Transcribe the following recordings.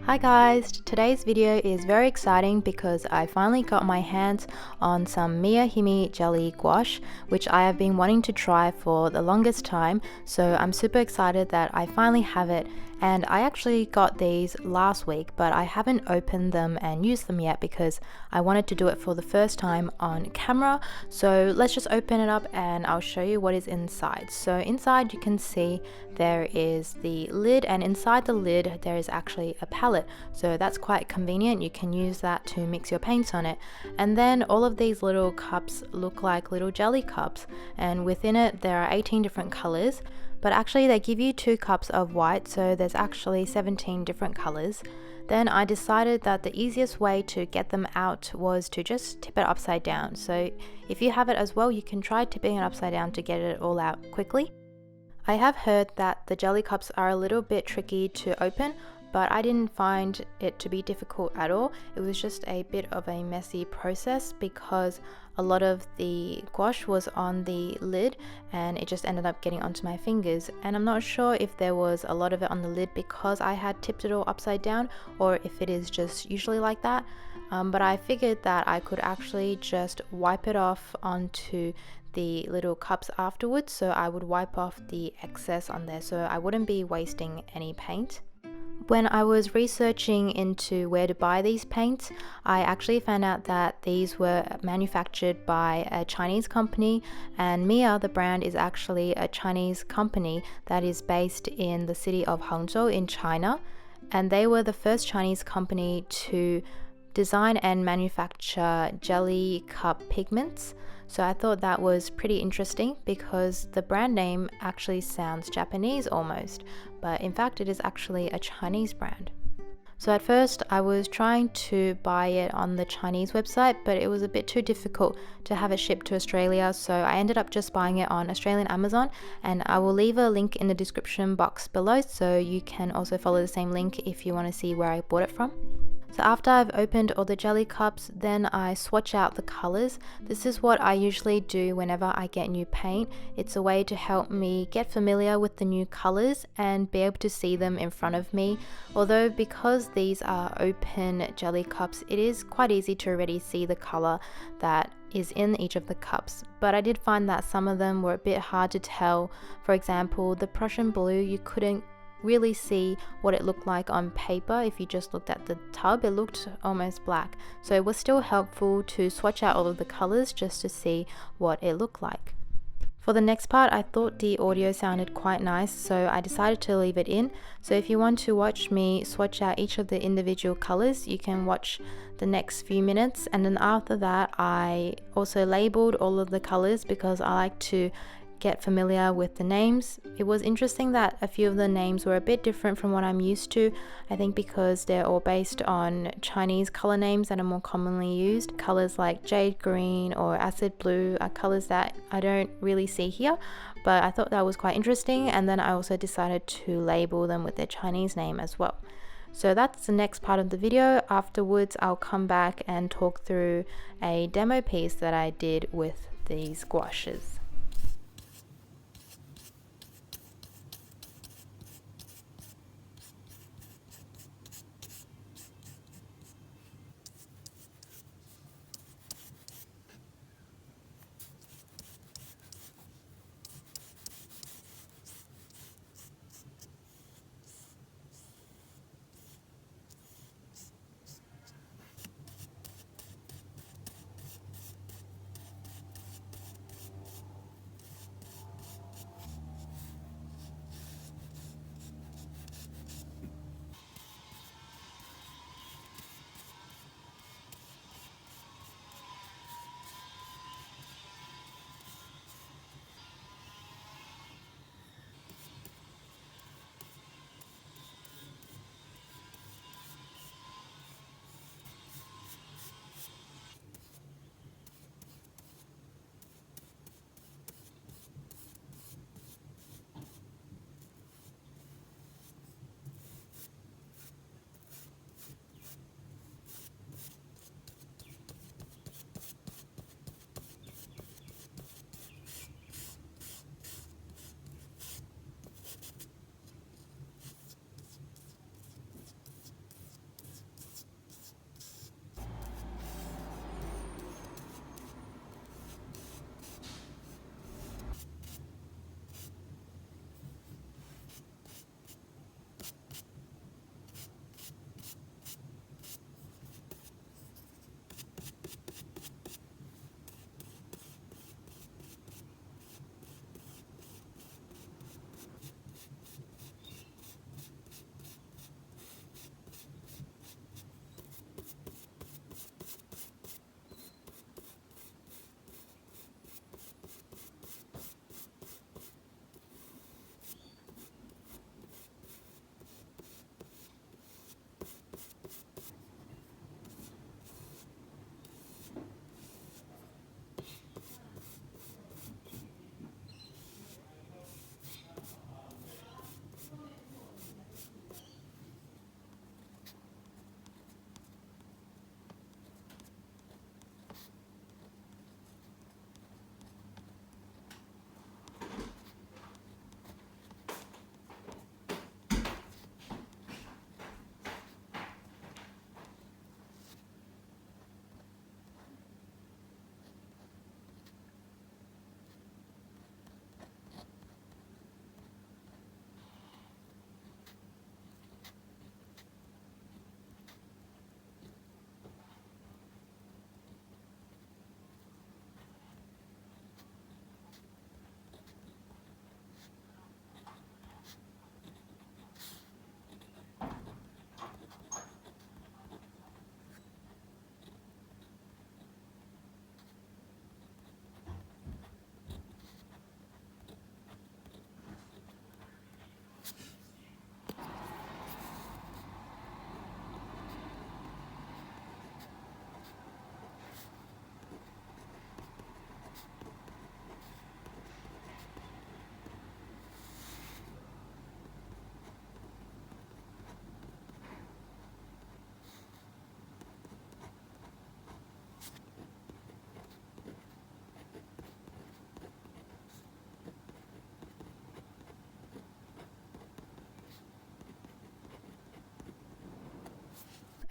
Hi guys, today's video is very exciting because I finally got my hands on some Miya Himi jelly gouache, which I have been wanting to try for the longest time, so I'm super excited that I finally have it. And I actually got these last week, but I haven't opened them and used them yet because I wanted to do it for the first time on camera. So let's just open it up and I'll show you what is inside. So inside you can see there is the lid, and inside the lid there is actually a palette, so that's quite convenient. You can use that to mix your paints on it. And then all of these little cups look like little jelly cups, and within it there are 18 different colors, but actually they give you 2 cups of white, so there's actually 17 different colors. Then I decided that the easiest way to get them out was to just tip it upside down. So if you have it as well, you can try tipping it upside down to get it all out quickly. I have heard that the jelly cups are a little bit tricky to open, but I didn't find it to be difficult at all. It was just a bit of a messy process because a lot of the gouache was on the lid and it just ended up getting onto my fingers, and I'm not sure if there was a lot of it on the lid because I had tipped it all upside down or if it is just usually like that. But I figured that I could actually just wipe it off onto the little cups afterwards, so I would wipe off the excess on there so I wouldn't be wasting any paint. When I was researching into where to buy these paints, I actually found out that these were manufactured by a Chinese company, and Miya, the brand, is actually a Chinese company that is based in the city of Hangzhou in China, and they were the first Chinese company to design and manufacture jelly cup pigments. So I thought that was pretty interesting because the brand name actually sounds Japanese almost, but in fact it is actually a Chinese brand. So at first I was trying to buy it on the Chinese website, but it was a bit too difficult to have it shipped to Australia, so I ended up just buying it on Australian Amazon, and I will leave a link in the description box below so you can also follow the same link if you want to see where I bought it from. So after I've opened all the jelly cups, then I swatch out the colors. This is what I usually do whenever I get new paint. It's a way to help me get familiar with the new colors and be able to see them in front of me. Although because these are open jelly cups, it is quite easy to already see the color that is in each of the cups. But I did find that some of them were a bit hard to tell. For example, the Prussian blue, you couldn't really see what it looked like on paper. If you just looked at the tub, it looked almost black, so it was still helpful to swatch out all of the colors just to see what it looked like. For the next part, I thought the audio sounded quite nice, so I decided to leave it in. So if you want to watch me swatch out each of the individual colors, you can watch the next few minutes, and then after that I also labeled all of the colors because I like to get familiar with the names. It was interesting that a few of the names were a bit different from what I'm used to. I think because they're all based on Chinese color names that are more commonly used. Colors like jade green or acid blue are colors that I don't really see here, but I thought that was quite interesting, and then I also decided to label them with their Chinese name as well. So that's the next part of the video. Afterwards I'll come back and talk through a demo piece that I did with these gouaches.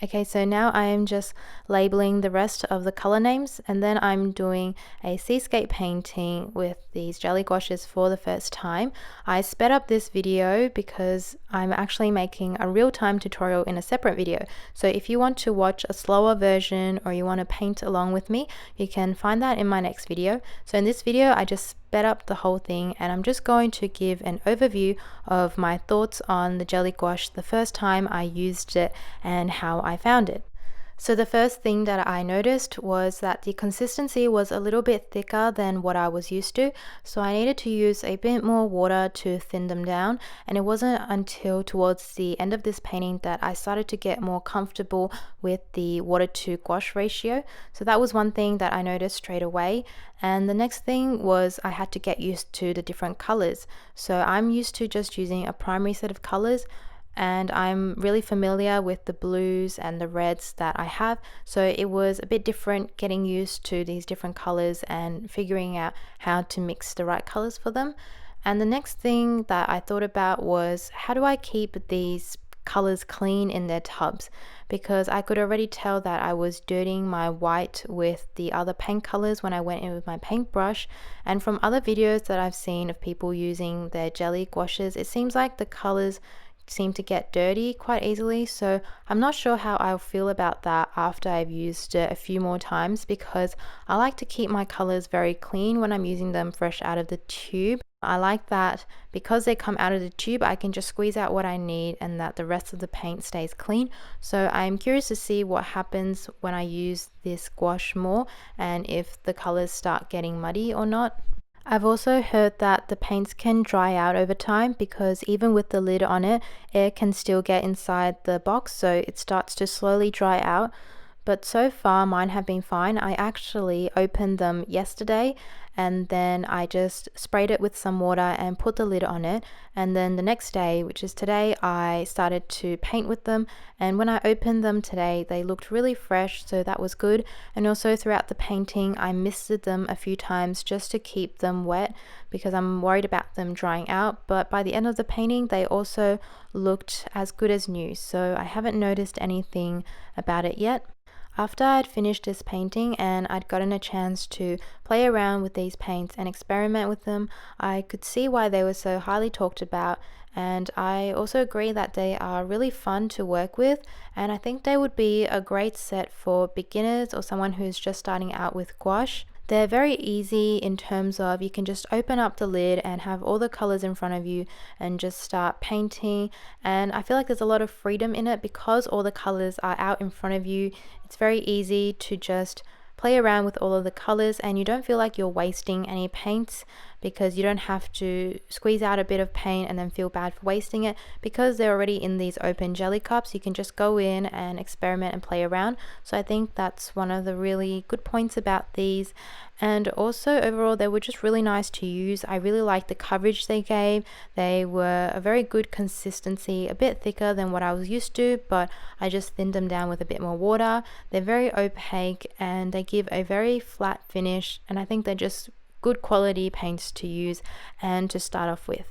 Okay, so now I am just labeling the rest of the color names, and then I'm doing a seascape painting with these jelly gouaches for the first time. I sped up this video because I'm actually making a real-time tutorial in a separate video. So if you want to watch a slower version or you want to paint along with me, you can find that in my next video. So in this video, I just sped up the whole thing, and I'm just going to give an overview of my thoughts on the jelly gouache the first time I used it and how I found it. So the first thing that I noticed was that the consistency was a little bit thicker than what I was used to, so I needed to use a bit more water to thin them down, and it wasn't until towards the end of this painting that I started to get more comfortable with the water to gouache ratio. So that was one thing that I noticed straight away, and the next thing was I had to get used to the different colors. So I'm used to just using a primary set of colors, and I'm really familiar with the blues and the reds that I have, so it was a bit different getting used to these different colors and figuring out how to mix the right colors for them. And the next thing that I thought about was, how do I keep these colors clean in their tubs? Because I could already tell that I was dirtying my white with the other paint colors when I went in with my paintbrush, and from other videos that I've seen of people using their jelly gouaches, it seems like the colors seem to get dirty quite easily. So I'm not sure how I'll feel about that after I've used it a few more times, because I like to keep my colors very clean when I'm using them fresh out of the tube. I like that because they come out of the tube, I can just squeeze out what I need and that the rest of the paint stays clean. So I'm curious to see what happens when I use this gouache more, and if the colors start getting muddy or not. I've also heard that the paints can dry out over time, because even with the lid on it, air can still get inside the box, so it starts to slowly dry out. But so far mine have been fine. I actually opened them yesterday, and then I just sprayed it with some water and put the lid on it, and then the next day, which is today, I started to paint with them, and when I opened them today they looked really fresh, so that was good. And also throughout the painting I misted them a few times just to keep them wet, because I'm worried about them drying out. But by the end of the painting they also looked as good as new, so I haven't noticed anything about it yet. After I'd finished this painting and I'd gotten a chance to play around with these paints and experiment with them, I could see why they were so highly talked about, and I also agree that they are really fun to work with, and I think they would be a great set for beginners or someone who's just starting out with gouache. They're very easy in terms of you can just open up the lid and have all the colors in front of you and just start painting, and I feel like there's a lot of freedom in it because all the colors are out in front of you. It's very easy to just play around with all of the colors, and you don't feel like you're wasting any paints, because you don't have to squeeze out a bit of paint and then feel bad for wasting it, because they're already in these open jelly cups. You can just go in and experiment and play around. So I think that's one of the really good points about these. And also overall they were just really nice to use. I really liked the coverage they gave. They were a very good consistency, a bit thicker than what I was used to, but I just thinned them down with a bit more water. They're very opaque and they give a very flat finish, and I think they're just good quality paints to use and to start off with.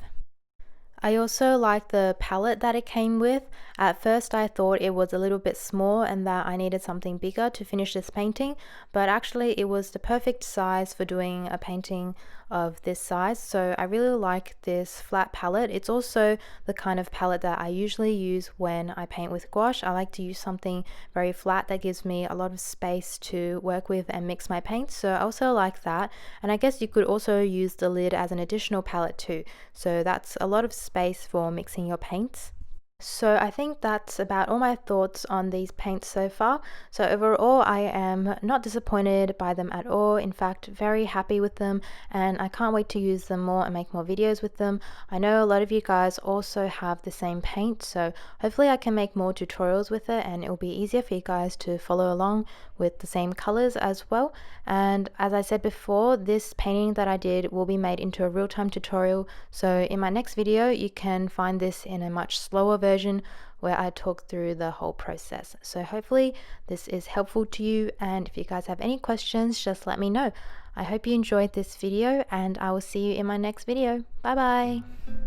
I also like the palette that it came with. At first I thought it was a little bit small and that I needed something bigger to finish this painting, but actually it was the perfect size for doing a painting of this size. So I really like this flat palette. It's also the kind of palette that I usually use when I paint with gouache. I like to use something very flat that gives me a lot of space to work with and mix my paints, so I also like that. And I guess you could also use the lid as an additional palette too, so that's a lot of space for mixing your paints. So I think that's about all my thoughts on these paints so far. So overall I am not disappointed by them at all. In fact, very happy with them, and I can't wait to use them more and make more videos with them. I know a lot of you guys also have the same paint, so hopefully I can make more tutorials with it and it will be easier for you guys to follow along with the same colors as well. And as I said before, this painting that I did will be made into a real-time tutorial, so in my next video you can find this in a much slower version where I talk through the whole process. So hopefully this is helpful to you, and if you guys have any questions, just let me know. I hope you enjoyed this video and I will see you in my next video. Bye bye!